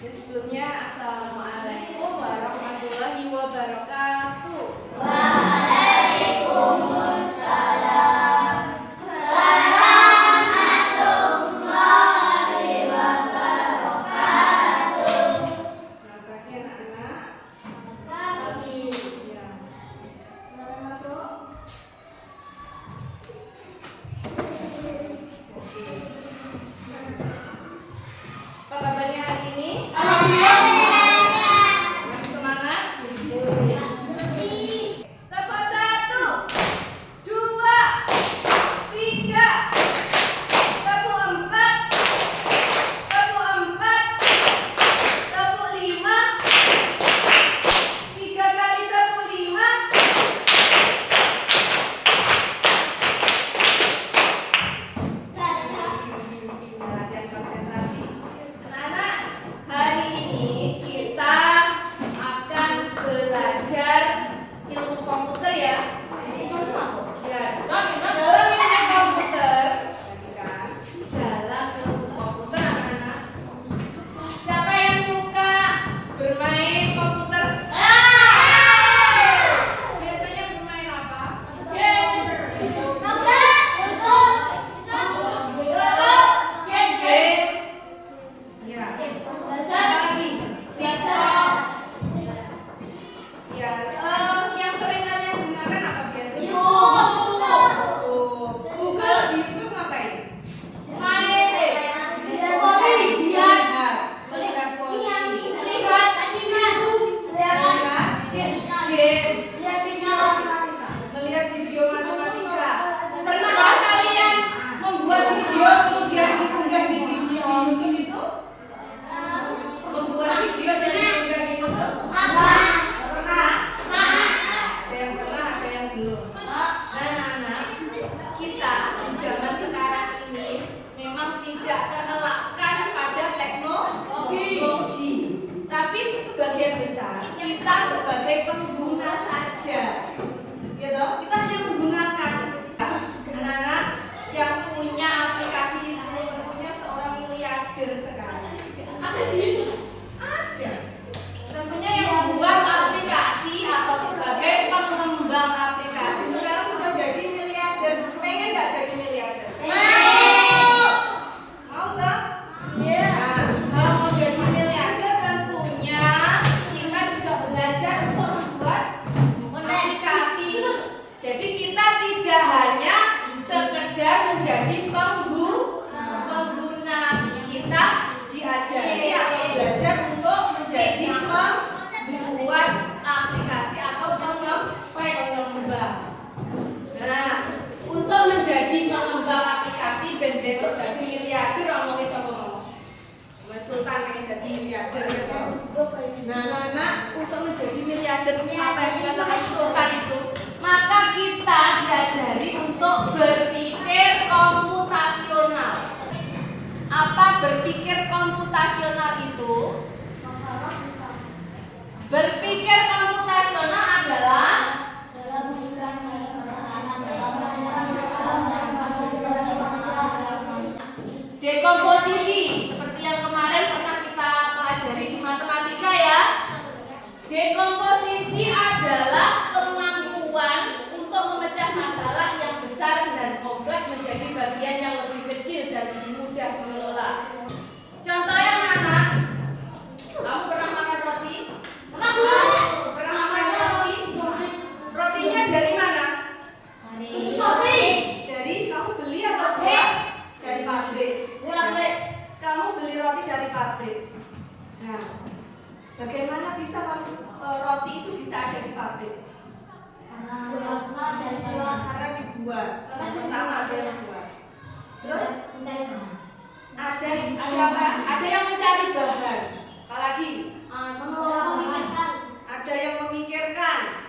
Sebelumnya, Assalamualaikum warahmatullahi wabarakatuh. Waalaikumsalam warahmatullahi wabarakatuh. Selamat pagi anak-anak. Pagi. Ya. Silakan masuk. Apa kabarnya hari ini? Masih semangat? Tepuk 1, 2, 3. Tepuk 4. Tepuk 4. Tepuk 5. 3 kali tepuk 5. Latihan konsentrasi. Anak-anak, hari ini kita akan belajar ilmu komputer ya. Ya, dalam ilmu komputer. Perhatikan, dalam ilmu komputer anak-anak. Siapa yang suka bermain komputer? Biasanya bermain apa? Game. Ya. Apa lagi? TikTok. Ya. Yang sering kalian gunakan apa biasanya? Google. Di YouTube ngapain? Main. Lihat. Melihat posisi. Melihat game. Melihat video matematika. Pernahkah kalian membuat video kemudian diunggah di YouTube itu? Membuat video dan diunggah di YouTube? Pernah? Ada yang pernah, ada yang belum. Nah, anak-anak, kita di zaman sekarang ini memang tidak terelakkan pada teknologi. Tapi sebagian besar kita sebagai pengguna saja. Ya toh? Kita hanya menggunakan. Anak-anak yang punya aplikasi itu tentunya seorang miliarder sekarang. Ada di YouTube? Ada. Tentunya yang membuat aplikasi atau sebagai pengembang aplikasi sekarang sudah jadi miliarder. Pengen nggak jadi miliarder? Mau toh? Nah, kalau mau jadi miliarder tentunya kita juga belajar untuk membuat aplikasi. Jadi kita tidak hanya sekedar menjadi pengguna, kita diajari atau belajar untuk menjadi pembuat aplikasi atau pengembang. Nah, untuk menjadi pengembang aplikasi ben besok jadi miliarder ngomongin sapa ngomong. Mas Sultan pengen jadi miliarder ya. Nah, anak-anak, untuk menjadi miliarder apa yang dikatakan Sultan itu, maka kita diajari untuk berpikir komputasional. Apa berpikir komputasional itu? Berpikir komputasional adalah dekomposisi, seperti yang kemarin pernah kita pelajari di matematika ya. Dekomposisi adalah kemampuan untuk memecah masalah yang besar dan kompleks menjadi bagian yang lebih kecil dan lebih mudah dikelola. Contohnya anak-anak, kamu pernah makan roti? Pernah makan roti? Rotinya dari mana? Dari kamu beli atau buat? Dari pabrik. Kamu beli roti dari pabrik. Nah, bagaimana bisa kamu roti itu bisa ada di pabrik? Karena dibuat. Pertama ada yang buat. Terus ada yang mencari bahan. Apalagi? Ada yang memikirkan.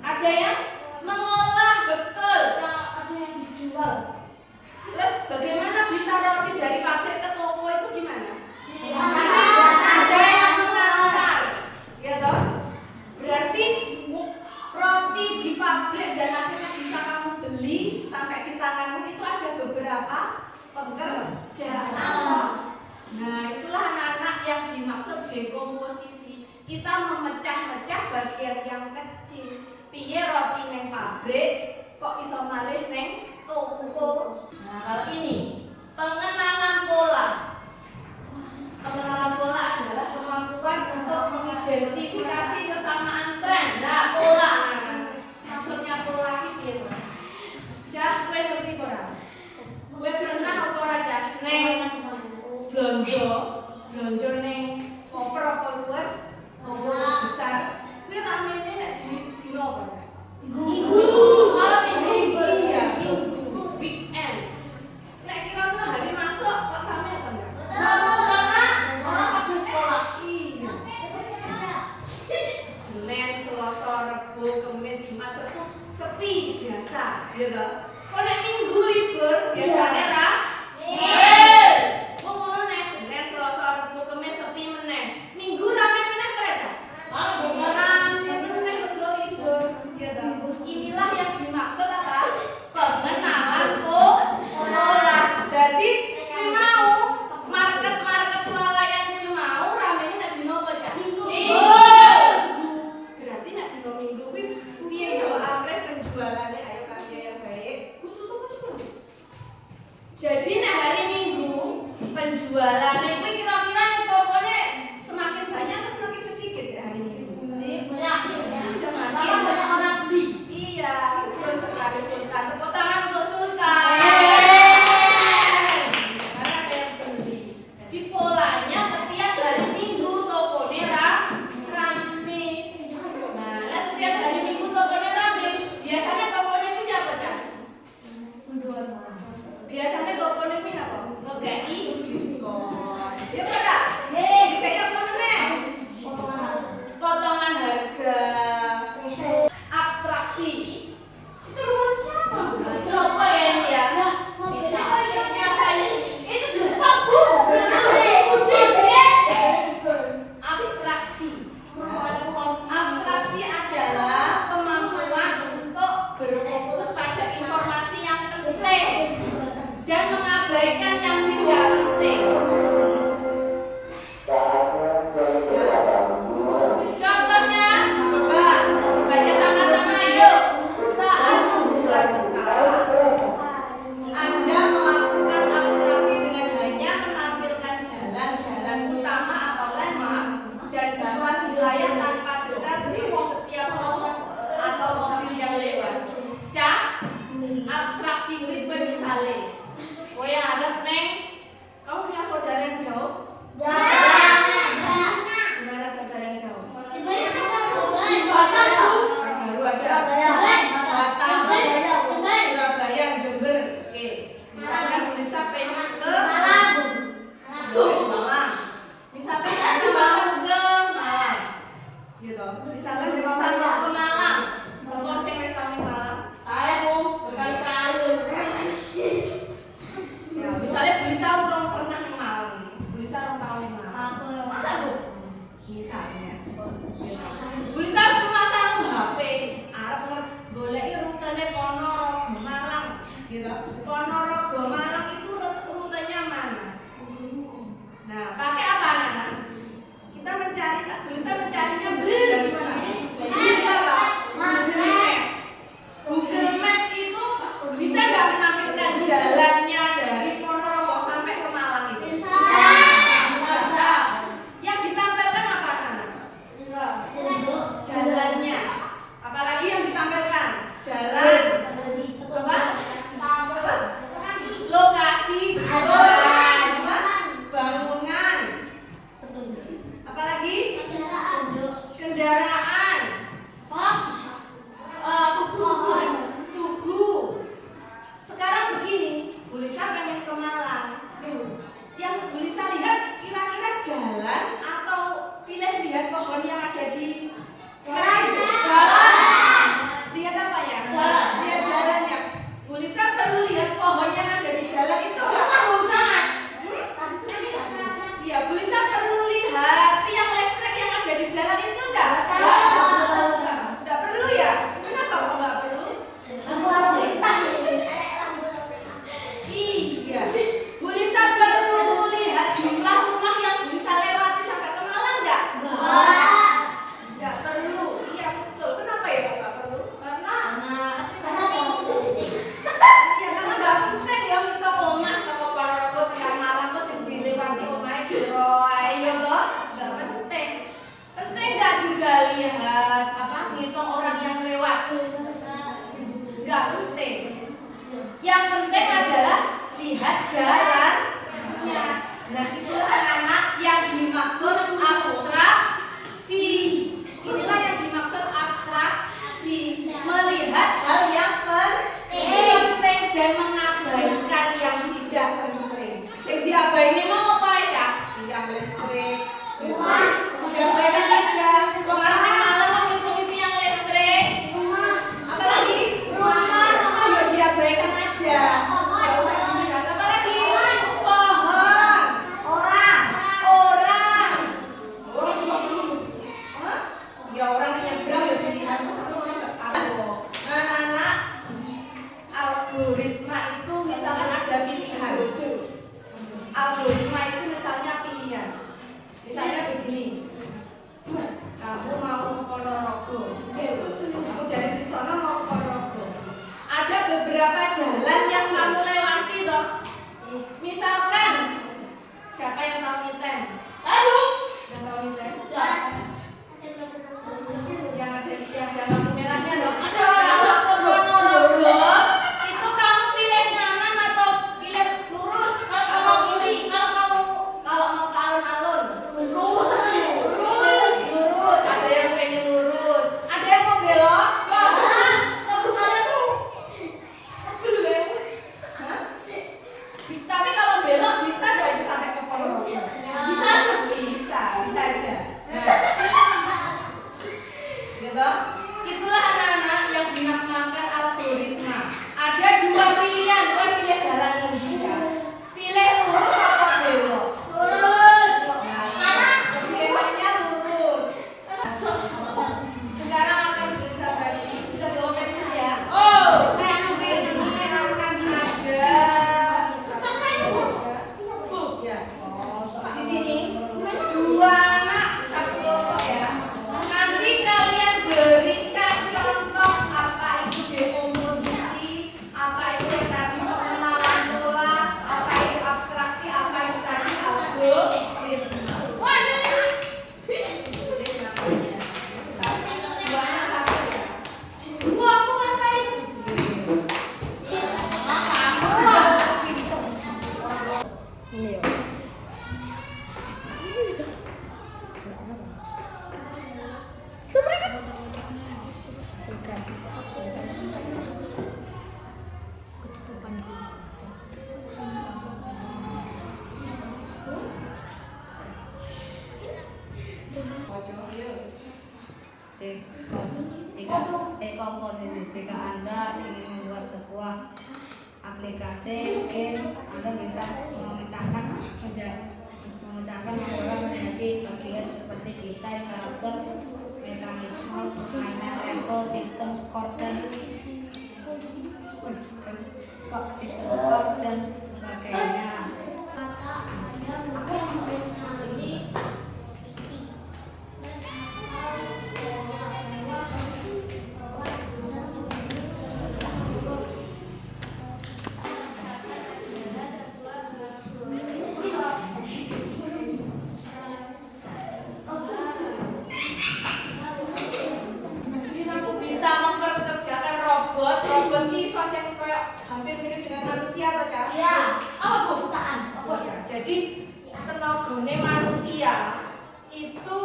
Ada yang mengolah, betul. Ada yang dijual. Terus bagaimana bisa roti dari pabrik ke toko itu gimana? Ada yang mengantar. Ya toh? Berarti roti di pabrik dan akhirnya bisa kamu beli sampai di tanganmu itu ada beberapa pekerjaan. Nah, itulah anak-anak dekomposisi. Kita memecah-mecah bagian yang kecil. Piye roti neng pabrik kok iso malih neng toko. Nah, kalau ini pengenalan pola. Pengenalan pola adalah kemampuan untuk mengidentifikasi kesamaan tren. Nah, pola. Maksudnya pola iki piye to? Cah, kowe ngerti ora? Kowe pernah apa ora cah neng blonjo neng koper apa luas, toko besar. Kowe ramene nek dino apa cah? Kalau minggu iya, weekend. Nek kira-kira hari masuk kok rame apa enggak? Karena orang pada sekolah. Iya. Senin, Selasa, Rebo, Kamis, Jumat, Sabtu sepi biasa, gitu. Kok nek minggu libur biasanya ra? Oh, ngono nek Senin, Selasa, Rebo, Kamis sepi meneh. Minggu rame meneh ora cah? Rame meneh rego libur, gitu. Inilah yang dimaksud apa? Pengenalan pola. Jadi mau market swalayan kuwi mau ramene nek dino apa cah? Minggu. Berarti nek dino minggu kuwi piye yo amrih penjualannya ayo kerja yang baik. Jadi nek hari Minggu penjualannya kuwi kira-kira nek tokonya semakin banyak atau semakin sedikit ya hari Minggu? Semakin banyak orang beli. Iya, betul sekali Sultan. Tepuk tangan untuk Sultan. Karena ada yang beli. Jadi polanya setiap hari Minggu tokonya rame. Nah, setiap hari Minggu tokonya rame. Biasanya tokonya punya apa cah? Biasanya tokonya punya apa? Ngekei diskon. Ya betul. Dikei apa meneh? Potongan harga. Abstraksi. Itu rumah siapa? Apa ya ini ya? Itu Jepang bu. Abstraksi. Abstraksi adalah kemampuan untuk berfokus pada informasi yang penting dan mengabaikan yang tidak penting. Contohnya, coba baca sama-sama yuk. Saat membuat Anda melakukan abstraksi dengan hanya menampilkan jalan-jalan utama atau landmark dan luas wilayah tanpa detail seperti setiap pohon atau mobil yang lewat. Cah, abstraksi murid gue misalnya, gue arep neng, kamu punya saudara yang jauh? Gimana saudara yang jauh? Di Batam bu, baru aja. Batam, Surabaya, Jember. Oke, misalkan Indonesia pengen ke Malang. Misalkan ke Malang gitu. Misalkan mau ke Malang, contoh sing wis tau ning Malang. Saya mau berkali-kali. Ya, misalnya Bulisa urung pernah ning Malang. Bulisa urung tau ning Malang. Masa Bu? Misalnya. Bulisa cuma satu HP, arep goleki rutene Ponorogo Malang, gitu. Ponorogo Malang itu rutenya mana? Nah, pakai apa anak-anak? Kita mencari, Bulisa mencarinya dari mana? Dari apa? Google Maps itu bisa nggak menampilkan jalannya dari Ponorogo sampai ke Malang itu? Bisa. Yang ditampilkan apa anak-anak? Jalannya. Apalagi yang ditampilkan? Jalan. Apa? Lokasi. Bangunan. Apalagi? Kendaraan. Tugu. Sekarang begini, Bulisa pengen ke Malang. Yang Bulisa lihat kira-kira jalan atau pilih lihat pohon yang ada di jalan. Lihat apa ya? Lihat jalannya. Bulisa perlu lihat pohon yang ada di jalan itu enggak tahu banget. Iya, Bulisa perlu lihat tiang listrik yang ada di jalan itu enggak? Enggak perlu ya? Kenapa kok enggak perlu? Iya. Bulisa perlu lihat jumlah rumah yang Bulisa lewati sampai ke Malang enggak? juga lihat ngitung orang yang lewat. Nggak penting. Yang penting adalah lihat jalannya. Nah, itulah anak-anak yang dimaksud abstraksi. Inilah yang dimaksud abstraksi. Melihat hal yang penting dan mengabaikan yang tidak penting. Yang diabaikan memang apa aja? Yang listrik. Diabaikan aja. Pengaruh malam mengikuti yang listrik. Apalagi rumah ya diabaikan aja. Nggak usah dilihat. Apalagi pohon. Orang. Hah? Ya orang nyebrang ya dilihat terus orang nggak tahu. Anak-anak, algoritma itu misalkan ada pilihan. Algoritma itu misalnya pilihan. Misalnya begini. Kamu mau ke Ponorogo. Kamu dari Trisono mau ke Ponorogo. Ada beberapa jalan yang kamu lewati toh. Misalkan siapa yang tahu Miten? Tahu. Yang tahu Miten? Yang ada yang lampu merahnya loh. Kalau ke Ponorogo itu kamu pilih kanan atau pilih lurus? Kalau kiri, kalau mau ke alun-alun lurus. Ada yang pengen lurus, ada yang mau belok. Lurus aja tuh. Hah? Tapi kalau belok bisa nggak itu sampai ke Ponorogo? Bisa aja. Nah, gitu. Itulah anak-anak yang dinamakan algoritma. Ada dua pilihan, pilih jalan yang dia. Pilih lurus atau belok? Lurus. Nah, pilihnya lurus. Sekarang akan berusaha bagi. Sudah bawa pensil ya? Ini akan ada. Ya. Di sini dua anak satu kelompok ya. Nanti kalian berikan contoh apa itu dekomposisi, apa itu tadi pengenalan pola, apa itu abstraksi, apa itu tadi algoritma. Tulis namanya. Dua anak satu ya. Ini ya. Dekomposisi. Jika Anda ingin membuat sebuah aplikasi game, Anda bisa memecahkan membuat menjadi bagian seperti desain, karakter, mekanisme, permainan, level, sistem skor dan sebagainya. Robot ini sosial kayak hampir mirip dengan manusia atau Cak? Iya. Apa bukaan? Apa ya? Jadi tenagane manusia itu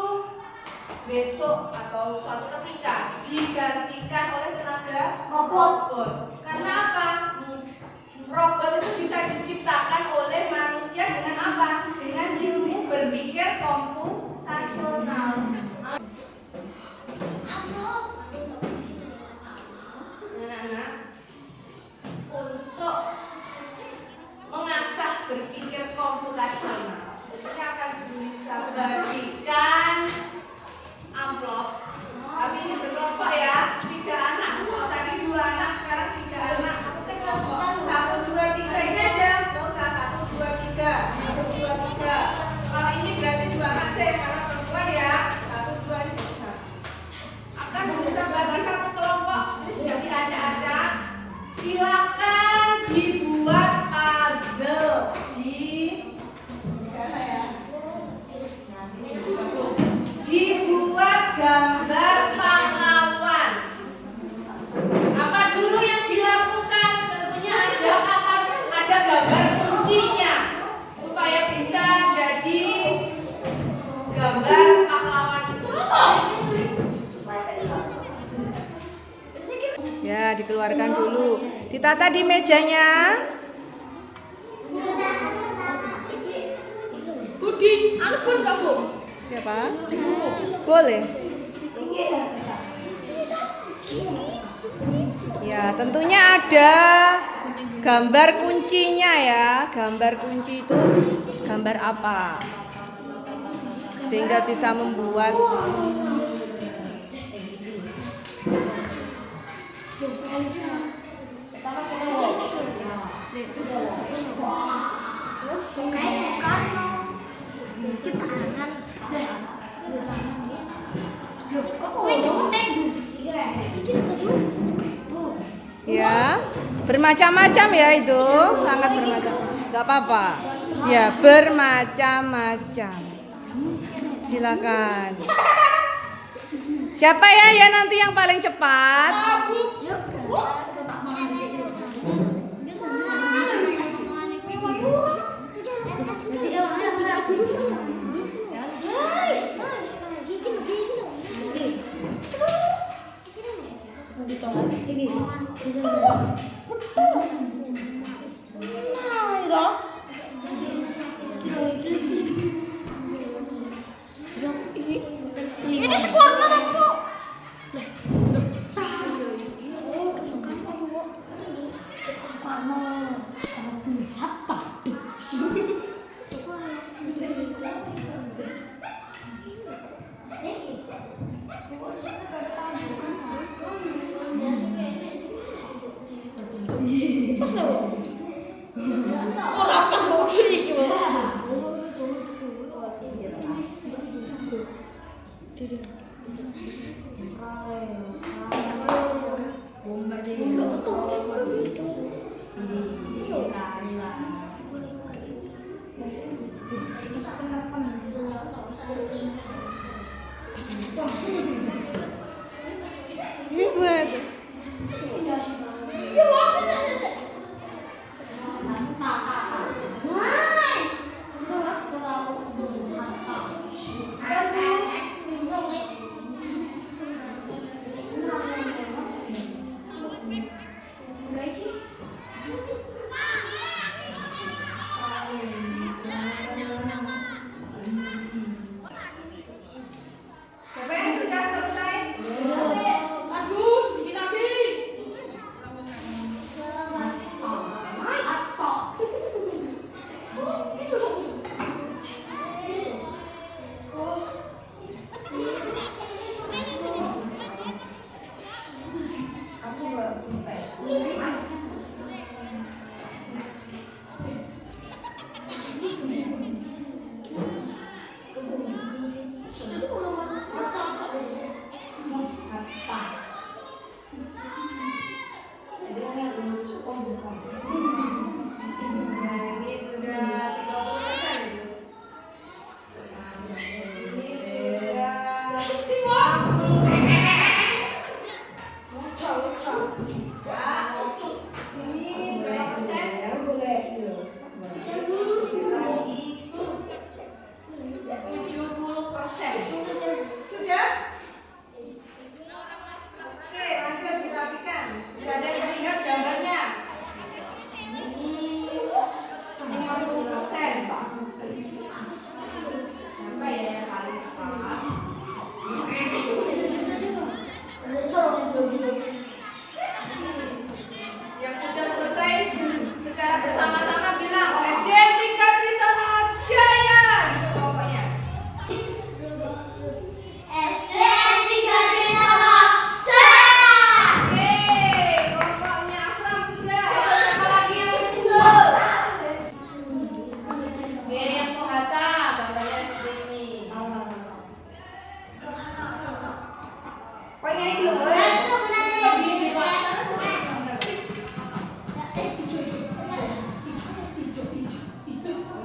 besok atau suatu ketika digantikan oleh tenaga robot. Karena apa? Robot itu bisa diciptakan oleh manusia dengan apa? Dengan ilmu berpikir komputasional. Anak-anak, untuk mengasah berpikir komputasional, ini akan bisa bagikan amplop. Tapi ini berkelompok ya, 3 anak. Kalau tadi 2 anak, sekarang 3 anak. Kelompok 1, 2, 3 ini aja. Nggak usah 1, 2, 3. 1, 2, 3. Kalau ini berarti 2 anak. gambar pahlawan itu loh. Ya, dikeluarkan dulu. Ditata di mejanya. Budi, anu boleh kamu? Ya, Pak. Boleh. Ya, tentunya ada gambar kuncinya ya. Gambar kunci itu gambar apa? Sehingga bisa membuat ya, bermacam-macam ya itu, sangat bermacam. Gak apa-apa. Ya, bermacam-macam. Silakan. Siapa ya nanti yang paling cepat? Ini skornya aku. Ini buat. Siapa yang sudah selesai? Bagus, bikin lagi. Ini sudah 30% itu. Ini sudah 40%. Ini berapa persen? Lagi 70%. Sudah? Oke, lanjut dirapikan. Sudah ada yang lihat gambarnya? Ini 50%. Siapa ya yang paling cepat? Yang sudah selesai secara bersama-sama bilang SJ 3 Trisakti Jaya gitu pokoknya. SD 3 Trisakti Jaya. Oke, kelompoknya Afram sudah. Siapa lagi yang menyusul? Oke, yang Kohata gambarnya seperti ini.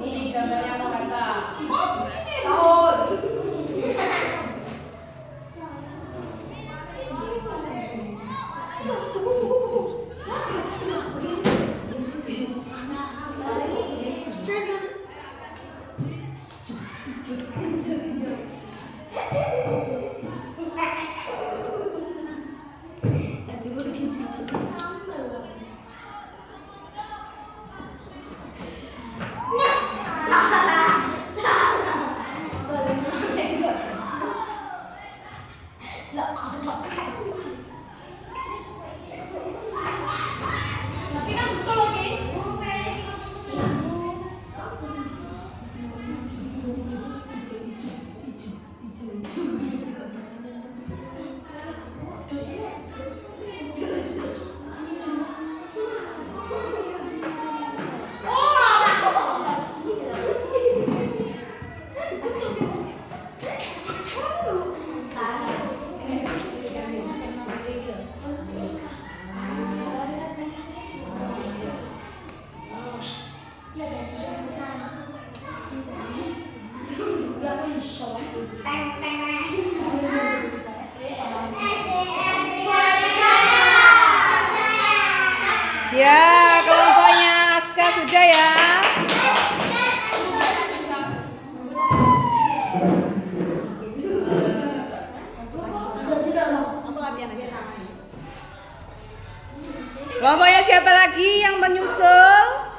Ini gambarnya Kohata. Sahur. Ya, kelompoknya Aska sudah ya. Kelompoknya siapa lagi yang menyusul?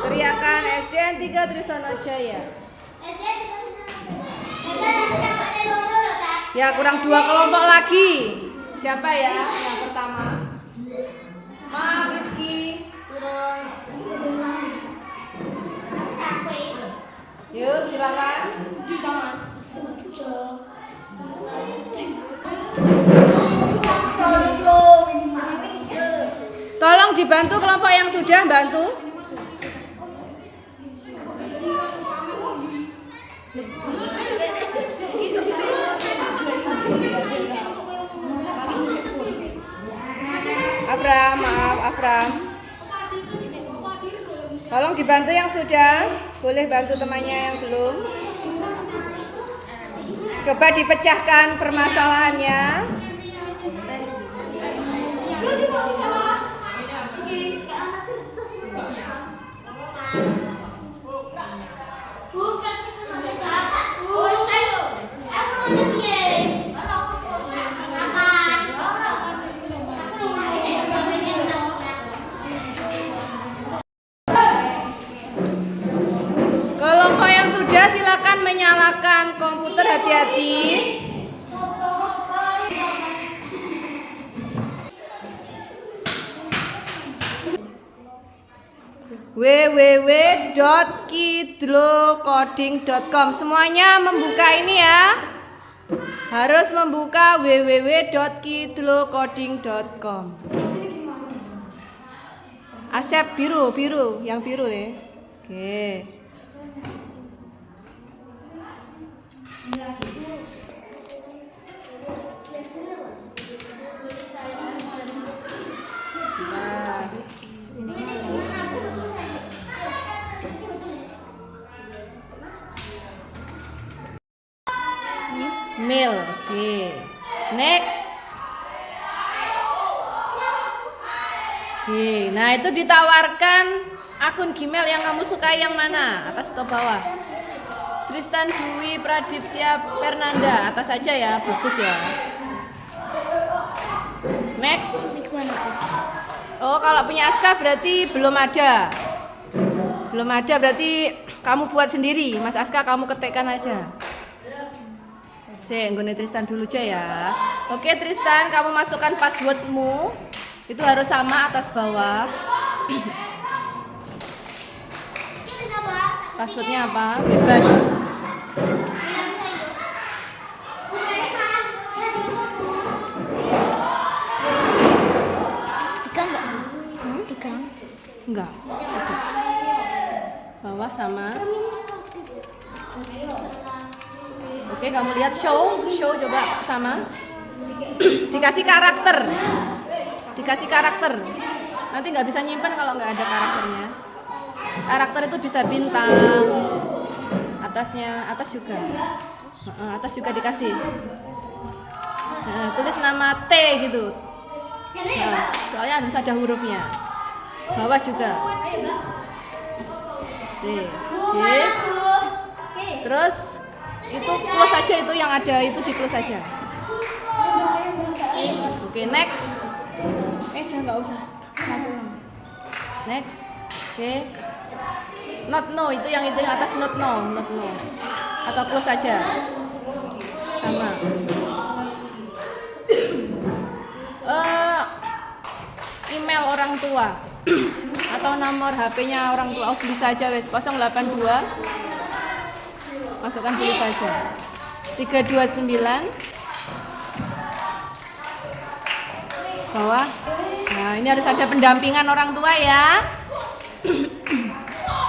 Teriakan SDN 3 Trisana Jaya. Ya, kurang 2 kelompok lagi. Siapa ya yang pertama? Ma, Rizky, turun. Yuk, silakan. Tolong dibantu kelompok yang sudah bantu. Afram, maaf Afram. Tolong dibantu yang sudah. Boleh bantu temannya yang belum. Coba dipecahkan permasalahannya. Kelompok yang sudah silakan menyalakan komputer, hati-hati. www.kidlocoding.com. Semuanya membuka ini ya. Harus membuka www.kidlocoding.com. Asep biru, yang biru deh. Oke. Mail, oke. Next. Oke, nah itu ditawarkan akun Gmail yang kamu sukai yang mana? Atas atau bawah? Tristan Dwi Pradiptia Fernanda, atas saja ya, bagus ya. Next. Oh, kalau punya Aska berarti belum ada. Belum ada berarti kamu buat sendiri. Mas Aska kamu ketikkan aja. Nggone Tristan dulu aja ya. Oke Tristan, kamu masukkan passwordmu. Itu harus sama atas bawah. Passwordnya apa? Bebas. Enggak. Bawah sama. Oke, kamu lihat show coba sama. Dikasih karakter. Nanti nggak bisa nyimpen kalau nggak ada karakternya. Karakter itu bisa bintang. Atas juga. Atas juga dikasih. Nah, tulis nama T gitu. Nah, soalnya harus ada hurufnya. Bawah juga. T. Oke. Terus itu close saja, itu yang ada itu di close saja. Oke, next. Sudah nggak usah. Next. Oke. Not no, itu yang atas not no. Atau close saja. Sama. Email orang tua atau nomor HP-nya orang tua, bisa aja wes 082. Masukkan dulu saja. 329 bawah. Nah, ini harus ada pendampingan orang tua ya.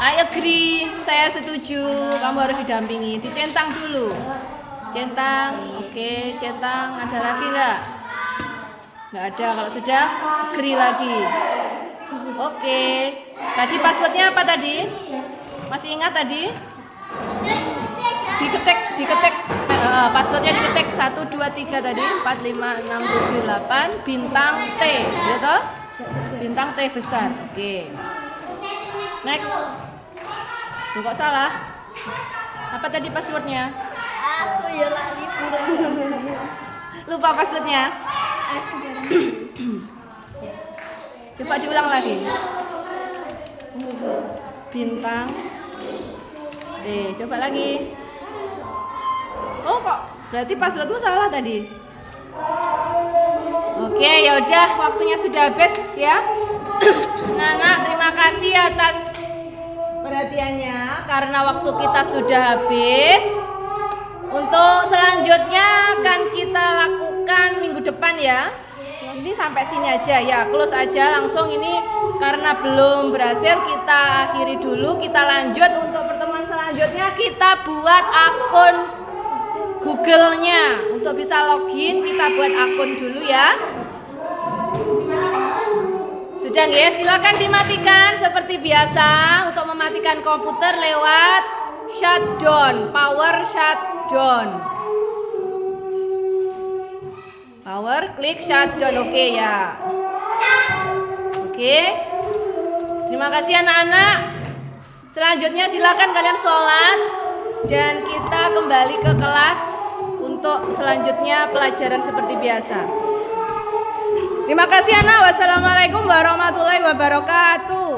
I agree, saya setuju. Kamu harus didampingi. Dicentang dulu. Centang, oke, centang. Ada lagi nggak? Nggak ada. Kalau sudah, agree lagi. Oke. Tadi passwordnya apa tadi? Masih ingat tadi? diketik passwordnya diketik 1 2 3 tadi 4 5 6 7 8 bintang T, ya toh? Bintang T besar. Oke. Next. Loh, kok salah? Apa tadi passwordnya? Aku ya lali Lupa passwordnya? Coba diulang lagi. Bintang D, coba lagi. Oh, kok berarti passwordmu salah tadi? Oke, ya udah, waktunya sudah habis ya. Nana, terima kasih atas perhatiannya karena waktu kita sudah habis. Untuk selanjutnya akan kita lakukan minggu depan ya. Ini sampai sini aja ya, close aja langsung ini karena belum berhasil kita akhiri dulu. Kita lanjut untuk pertemuan selanjutnya, kita buat akun Google-nya. Untuk bisa login kita buat akun dulu ya. Sudah nggih, silakan dimatikan seperti biasa untuk mematikan komputer lewat shutdown, power shutdown. Power klik shutdown, oke ya. Oke. Terima kasih anak-anak. Selanjutnya silakan kalian sholat dan kita kembali ke kelas untuk selanjutnya pelajaran seperti biasa. Terima kasih anak. Wassalamualaikum warahmatullahi wabarakatuh.